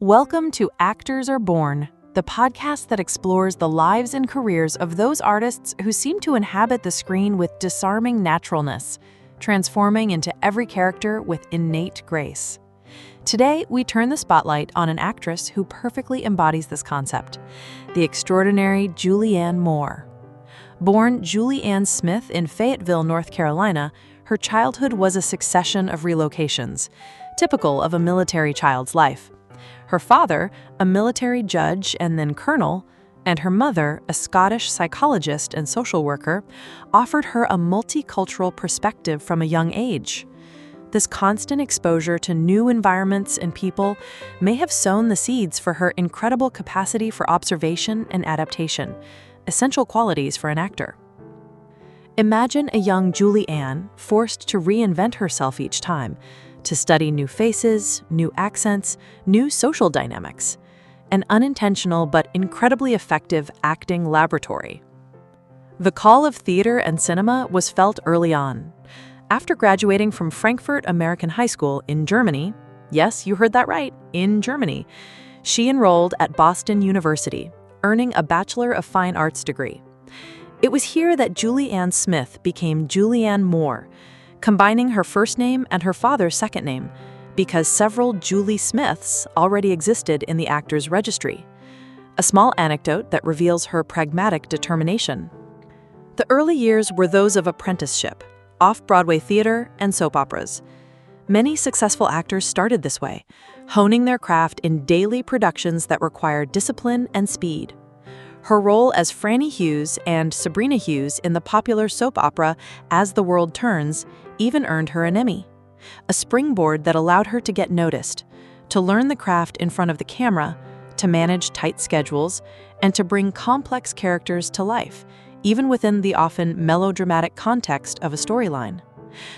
Welcome to Actors Are Born, the podcast that explores the lives and careers of those artists who seem to inhabit the screen with disarming naturalness, transforming into every character with innate grace. Today, we turn the spotlight on an actress who perfectly embodies this concept, the extraordinary Julianne Moore. Born Julianne Smith in Fayetteville, North Carolina, her childhood was a succession of relocations, typical of a military child's life. Her father, a military judge and then colonel, and her mother, a Scottish psychologist and social worker, offered her a multicultural perspective from a young age. This constant exposure to new environments and people may have sown the seeds for her incredible capacity for observation and adaptation, essential qualities for an actor. Imagine a young Julianne forced to reinvent herself each time, to study new faces, new accents, new social dynamics. An unintentional but incredibly effective acting laboratory. The call of theater and cinema was felt early on. After graduating from Frankfurt American High School in Germany, yes, you heard that right, in Germany, she enrolled at Boston University, earning a Bachelor of Fine Arts degree. It was here that Julianne Smith became Julianne Moore, combining her first name and her father's second name, because several Julie Smiths already existed in the actor's registry. A small anecdote that reveals her pragmatic determination. The early years were those of apprenticeship, off-Broadway theater, and soap operas. Many successful actors started this way, honing their craft in daily productions that required discipline and speed. Her role as Franny Hughes and Sabrina Hughes in the popular soap opera As the World Turns even earned her an Emmy, a springboard that allowed her to get noticed, to learn the craft in front of the camera, to manage tight schedules, and to bring complex characters to life, even within the often melodramatic context of a storyline.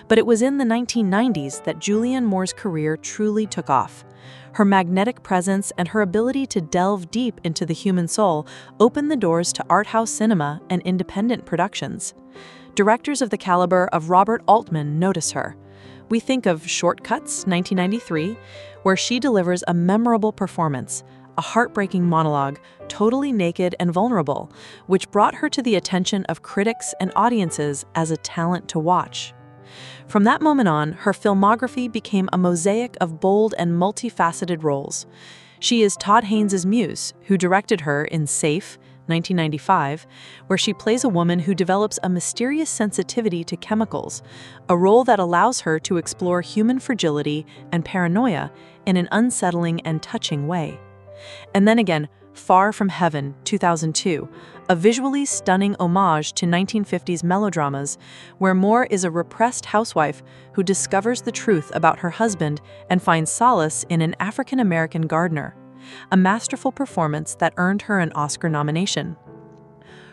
But it was in the 1990s that Julianne Moore's career truly took off. Her magnetic presence and her ability to delve deep into the human soul opened the doors to art house cinema and independent productions. Directors of the caliber of Robert Altman notice her. We think of Shortcuts, 1993, where she delivers a memorable performance, a heartbreaking monologue, totally naked and vulnerable, which brought her to the attention of critics and audiences as a talent to watch. From that moment on, her filmography became a mosaic of bold and multifaceted roles. She is Todd Haynes' muse, who directed her in Safe, 1995, where she plays a woman who develops a mysterious sensitivity to chemicals, a role that allows her to explore human fragility and paranoia in an unsettling and touching way. And then again, Far From Heaven, 2002, a visually stunning homage to 1950s melodramas, where Moore is a repressed housewife who discovers the truth about her husband and finds solace in an African-American gardener, a masterful performance that earned her an Oscar nomination.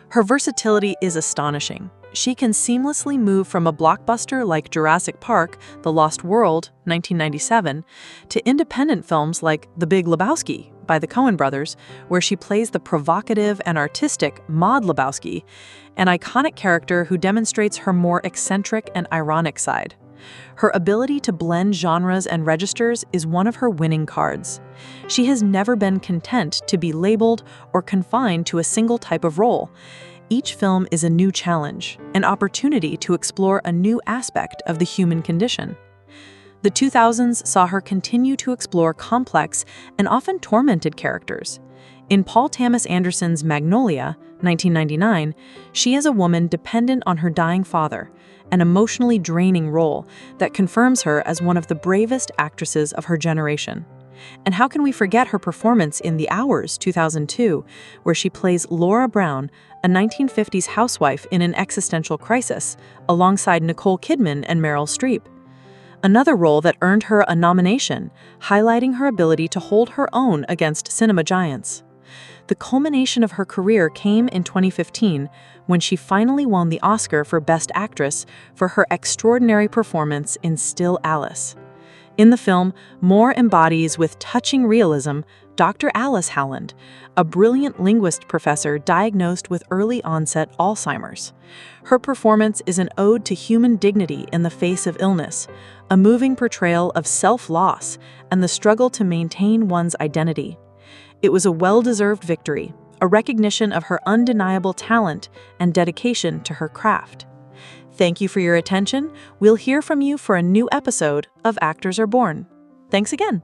Her versatility is astonishing. She can seamlessly move from a blockbuster like Jurassic Park, The Lost World, 1997, to independent films like The Big Lebowski by the Coen brothers, where she plays the provocative and artistic Maud Lebowski, an iconic character who demonstrates her more eccentric and ironic side. Her ability to blend genres and registers is one of her winning cards. She has never been content to be labeled or confined to a single type of role. Each film is a new challenge, an opportunity to explore a new aspect of the human condition. The 2000s saw her continue to explore complex and often tormented characters. In Paul Thomas Anderson's Magnolia, 1999, she is a woman dependent on her dying father, an emotionally draining role that confirms her as one of the bravest actresses of her generation. And how can we forget her performance in The Hours, 2002, where she plays Laura Brown, a 1950s housewife in an existential crisis, alongside Nicole Kidman and Meryl Streep. Another role that earned her a nomination, highlighting her ability to hold her own against cinema giants. The culmination of her career came in 2015, when she finally won the Oscar for Best Actress for her extraordinary performance in Still Alice. In the film, Moore embodies with touching realism Dr. Alice Howland, a brilliant linguist professor diagnosed with early-onset Alzheimer's. Her performance is an ode to human dignity in the face of illness, a moving portrayal of self-loss and the struggle to maintain one's identity. It was a well-deserved victory, a recognition of her undeniable talent and dedication to her craft. Thank you for your attention. We'll hear from you for a new episode of Actors Are Born. Thanks again.